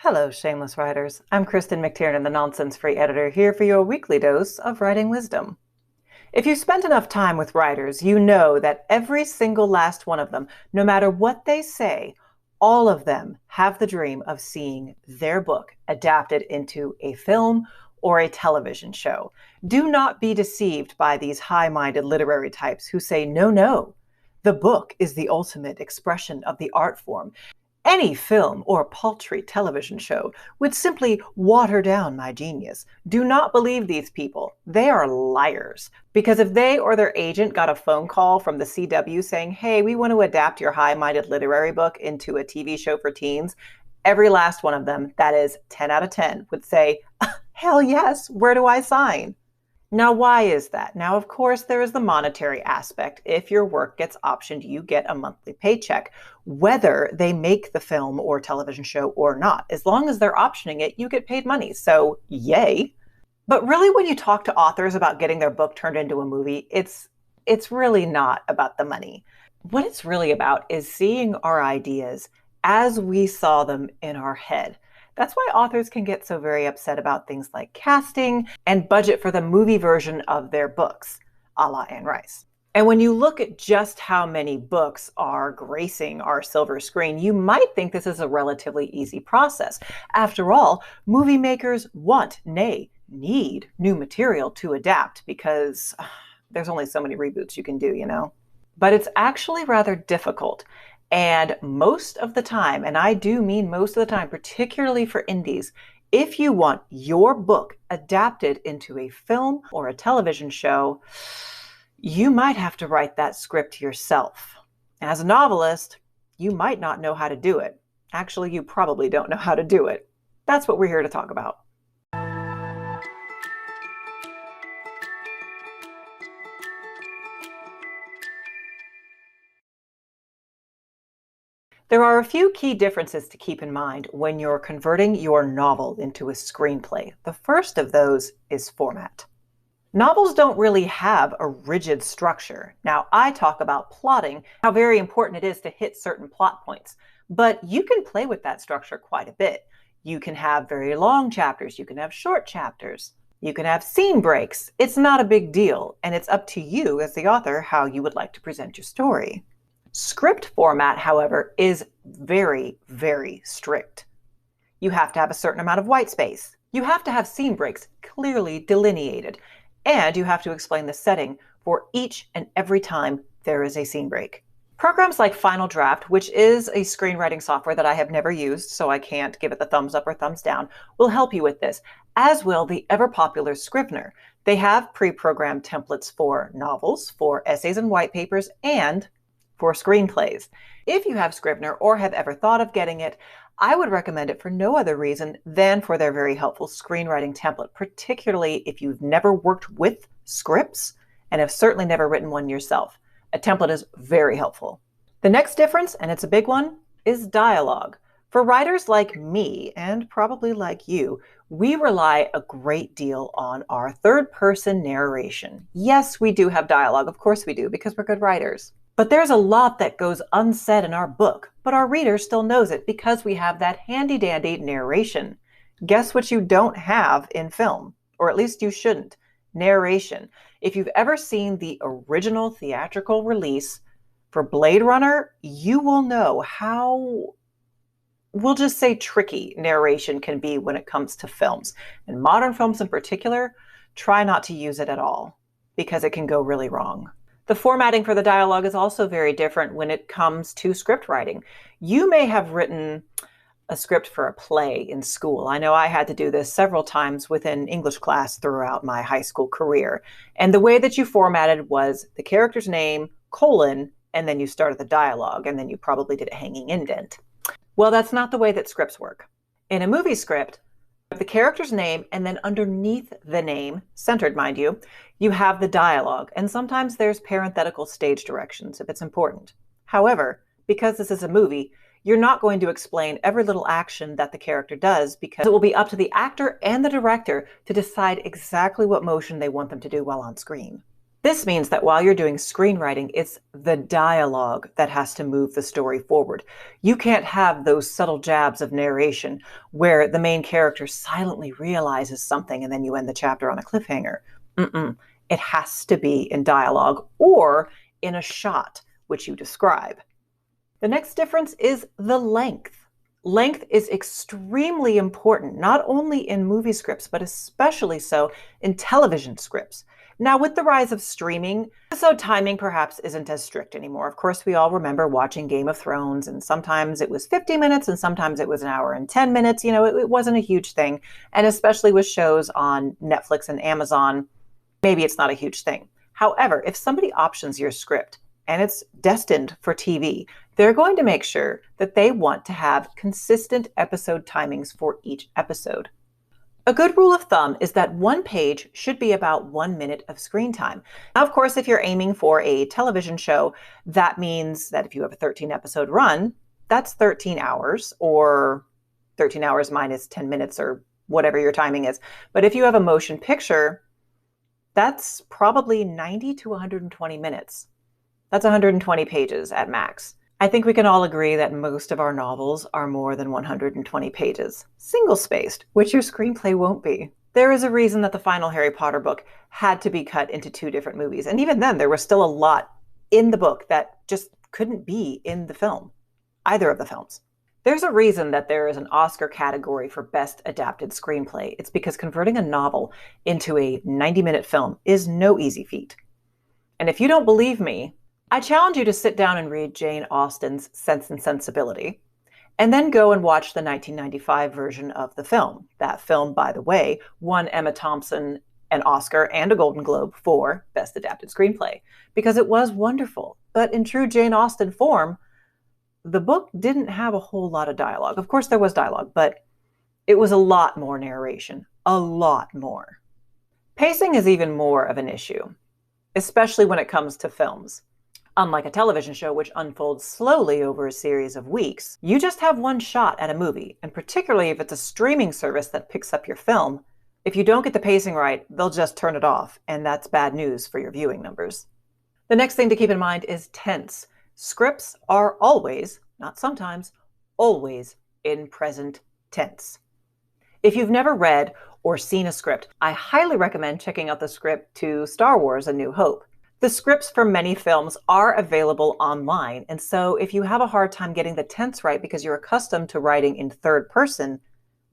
Hello, shameless writers. I'm Kristen McTiernan, the nonsense-free editor, here for your weekly dose of writing wisdom. If you spent enough time with writers, you know that every single last one of them, no matter what they say, all of them have the dream of seeing their book adapted into a film or a television show. Do not be deceived by these high-minded literary types who say, no, no, the book is the ultimate expression of the art form. Any film or paltry television show would simply water down my genius. Do not believe these people. They are liars. Because if they or their agent got a phone call from the CW saying, hey, we want to adapt your high-minded literary book into a TV show for teens, every last one of them, that is 10 out of 10, would say, hell yes, where do I sign? Now, why is that? Now, of course, there is the monetary aspect. If your work gets optioned, you get a monthly paycheck, whether they make the film or television show or not. As long as they're optioning it, you get paid money. So, yay. But really, when you talk to authors about getting their book turned into a movie, it's really not about the money. What it's really about is seeing our ideas as we saw them in our head. That's why authors can get so very upset about things like casting and budget for the movie version of their books, a la Anne Rice. And when you look at just how many books are gracing our silver screen, you might think this is a relatively easy process. After all, movie makers want, nay, need new material to adapt because there's only so many reboots you can do, you know? But it's actually rather difficult. And most of the time, and I do mean most of the time, particularly for indies, if you want your book adapted into a film or a television show, you might have to write that script yourself. As a novelist, you might not know how to do it. Actually, you probably don't know how to do it. That's what we're here to talk about. There are a few key differences to keep in mind when you're converting your novel into a screenplay. The first of those is format. Novels don't really have a rigid structure. Now, I talk about plotting, how very important it is to hit certain plot points, but you can play with that structure quite a bit. You can have very long chapters, you can have short chapters, you can have scene breaks. It's not a big deal, and it's up to you as the author how you would like to present your story. Script format, however, is very, very strict. You have to have a certain amount of white space. You have to have scene breaks clearly delineated. And you have to explain the setting for each and every time there is a scene break. Programs like Final Draft, which is a screenwriting software that I have never used, so I can't give it the thumbs up or thumbs down, will help you with this, as will the ever-popular Scrivener. They have pre-programmed templates for novels, for essays and white papers, and for screenplays. If you have Scrivener or have ever thought of getting it, I would recommend it for no other reason than for their very helpful screenwriting template, particularly if you've never worked with scripts and have certainly never written one yourself. A template is very helpful. The next difference, and it's a big one, is dialogue. For writers like me, and probably like you, we rely a great deal on our third-person narration. Yes, we do have dialogue, of course we do, because we're good writers. But there's a lot that goes unsaid in our book, but our reader still knows it because we have that handy-dandy narration. Guess what you don't have in film, or at least you shouldn't? Narration. If you've ever seen the original theatrical release for Blade Runner, you will know how, we'll just say, tricky narration can be when it comes to films. And modern films in particular, try not to use it at all because it can go really wrong. The formatting for the dialogue is also very different when it comes to script writing. You may have written a script for a play in school. I know I had to do this several times within English class throughout my high school career. And the way that you formatted was the character's name, colon, and then you started the dialogue, and then you probably did a hanging indent. Well, that's not the way that scripts work. In a movie script, the character's name, and then underneath the name, centered mind you, you have the dialogue, and sometimes there's parenthetical stage directions if it's important. However, because this is a movie, you're not going to explain every little action that the character does because it will be up to the actor and the director to decide exactly what motion they want them to do while on screen. This means that while you're doing screenwriting, it's the dialogue that has to move the story forward. You can't have those subtle jabs of narration where the main character silently realizes something and then you end the chapter on a cliffhanger. Mm-mm. It has to be in dialogue or in a shot, which you describe. The next difference is the length. Length is extremely important, not only in movie scripts, but especially so in television scripts. Now, with the rise of streaming, episode timing perhaps isn't as strict anymore. Of course, we all remember watching Game of Thrones, and sometimes it was 50 minutes and sometimes it was an hour and 10 minutes. It wasn't a huge thing. And especially with shows on Netflix and Amazon, maybe it's not a huge thing. However, if somebody options your script and it's destined for TV, they're going to make sure that they want to have consistent episode timings for each episode. A good rule of thumb is that one page should be about 1 minute of screen time. Now, of course, if you're aiming for a television show, that means that if you have a 13 episode run, that's 13 hours or 13 hours minus 10 minutes or whatever your timing is. But if you have a motion picture, that's probably 90 to 120 minutes. That's 120 pages at max. I think we can all agree that most of our novels are more than 120 pages, single-spaced, which your screenplay won't be. There is a reason that the final Harry Potter book had to be cut into 2 different movies, and even then there was still a lot in the book that just couldn't be in the film, either of the films. There's a reason that there is an Oscar category for Best Adapted Screenplay. It's because converting a novel into a 90-minute film is no easy feat. And if you don't believe me, I challenge you to sit down and read Jane Austen's Sense and Sensibility, and then go and watch the 1995 version of the film. That film, by the way, won Emma Thompson an Oscar and a Golden Globe for Best Adapted Screenplay, because it was wonderful. But in true Jane Austen form, the book didn't have a whole lot of dialogue. Of course, there was dialogue, but it was a lot more narration, a lot more. Pacing is even more of an issue, especially when it comes to films. Unlike a television show, which unfolds slowly over a series of weeks, you just have one shot at a movie, and particularly if it's a streaming service that picks up your film, if you don't get the pacing right, they'll just turn it off, and that's bad news for your viewing numbers. The next thing to keep in mind is tense. Scripts are always, not sometimes, always in present tense. If you've never read or seen a script, I highly recommend checking out the script to Star Wars: A New Hope. The scripts for many films are available online, and so if you have a hard time getting the tense right because you're accustomed to writing in third person,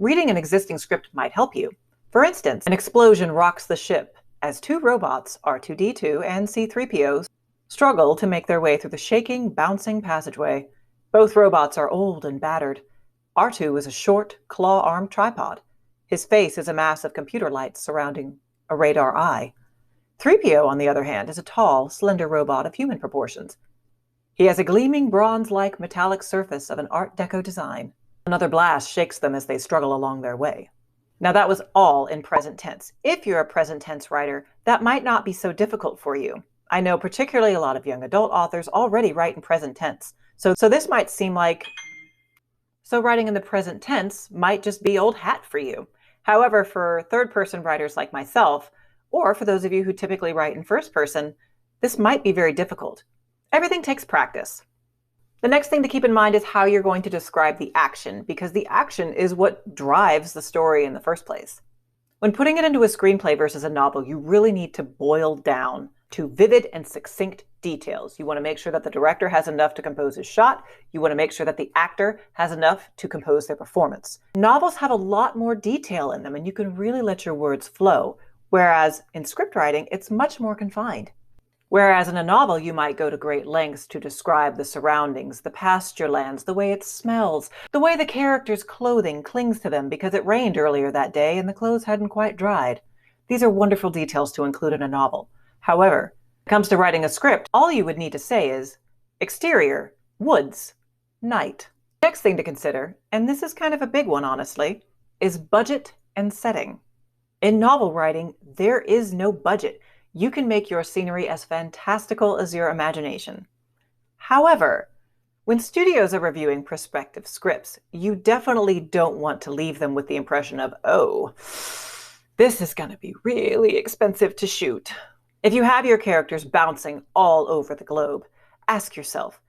reading an existing script might help you. For instance, an explosion rocks the ship as 2 robots, R2-D2 and C-3PO, struggle to make their way through the shaking, bouncing passageway. Both robots are old and battered. R2 is a short, claw-armed tripod. His face is a mass of computer lights surrounding a radar eye. 3PO, on the other hand, is a tall, slender robot of human proportions. He has a gleaming bronze-like metallic surface of an Art Deco design. Another blast shakes them as they struggle along their way. Now that was all in present tense. If you're a present tense writer, that might not be so difficult for you. I know particularly a lot of young adult authors already write in present tense. So this might seem like, so writing in the present tense might just be old hat for you. However, for third-person writers like myself, or for those of you who typically write in first person, this might be very difficult. Everything takes practice. The next thing to keep in mind is how you're going to describe the action, because the action is what drives the story in the first place. When putting it into a screenplay versus a novel, you really need to boil down to vivid and succinct details. You want to make sure that the director has enough to compose his shot. You want to make sure that the actor has enough to compose their performance. Novels have a lot more detail in them, and you can really let your words flow. Whereas in script writing, it's much more confined. Whereas in a novel, you might go to great lengths to describe the surroundings, the pasture lands, the way it smells, the way the character's clothing clings to them because it rained earlier that day and the clothes hadn't quite dried. These are wonderful details to include in a novel. However, when it comes to writing a script, all you would need to say is exterior, woods, night. Next thing to consider, and this is kind of a big one honestly, is budget and setting. In novel writing, there is no budget. You can make your scenery as fantastical as your imagination. However, when studios are reviewing prospective scripts, you definitely don't want to leave them with the impression of, oh, this is going to be really expensive to shoot. If you have your characters bouncing all over the globe, ask yourself,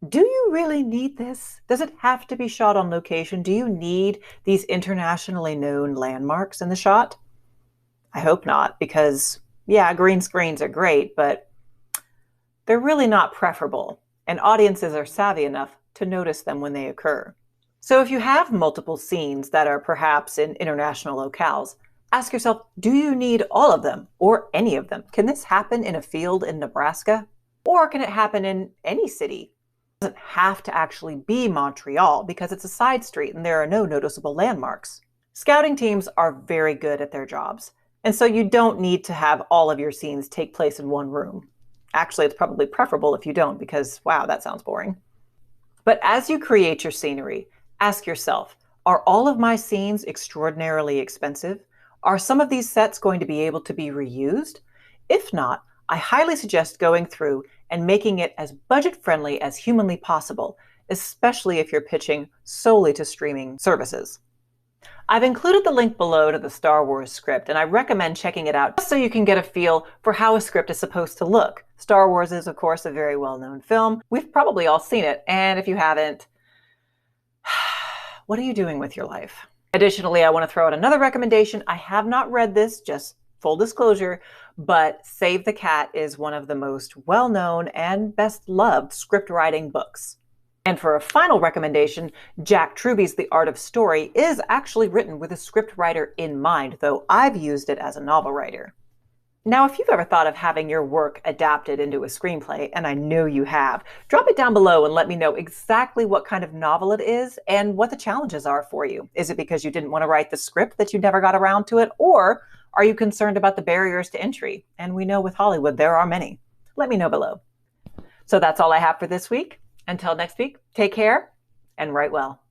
do you really need this? Does it have to be shot on location? Do you need these internationally known landmarks in the shot? I hope not, because, yeah, green screens are great, but they're really not preferable, and audiences are savvy enough to notice them when they occur. So if you have multiple scenes that are perhaps in international locales, ask yourself, do you need all of them or any of them? Can this happen in a field in Nebraska? Or can it happen in any city? It doesn't have to actually be Montreal because it's a side street and there are no noticeable landmarks. Scouting teams are very good at their jobs, and so you don't need to have all of your scenes take place in one room. Actually, it's probably preferable if you don't because, wow, that sounds boring. But as you create your scenery, ask yourself, are all of my scenes extraordinarily expensive? Are some of these sets going to be able to be reused? If not, I highly suggest going through and making it as budget-friendly as humanly possible, especially if you're pitching solely to streaming services. I've included the link below to the Star Wars script, and I recommend checking it out just so you can get a feel for how a script is supposed to look. Star Wars is, of course, a very well-known film. We've probably all seen it, and if you haven't, what are you doing with your life? Additionally, I want to throw out another recommendation. I have not read this, just full disclosure, but Save the Cat is one of the most well-known and best-loved script writing books. And for a final recommendation, Jack Truby's The Art of Story is actually written with a script writer in mind, though I've used it as a novel writer. Now, if you've ever thought of having your work adapted into a screenplay, and I know you have, drop it down below and let me know exactly what kind of novel it is and what the challenges are for you. Is it because you didn't want to write the script that you never got around to it, or are you concerned about the barriers to entry? And we know with Hollywood there are many. Let me know below. So that's all I have for this week. Until next week, take care and write well.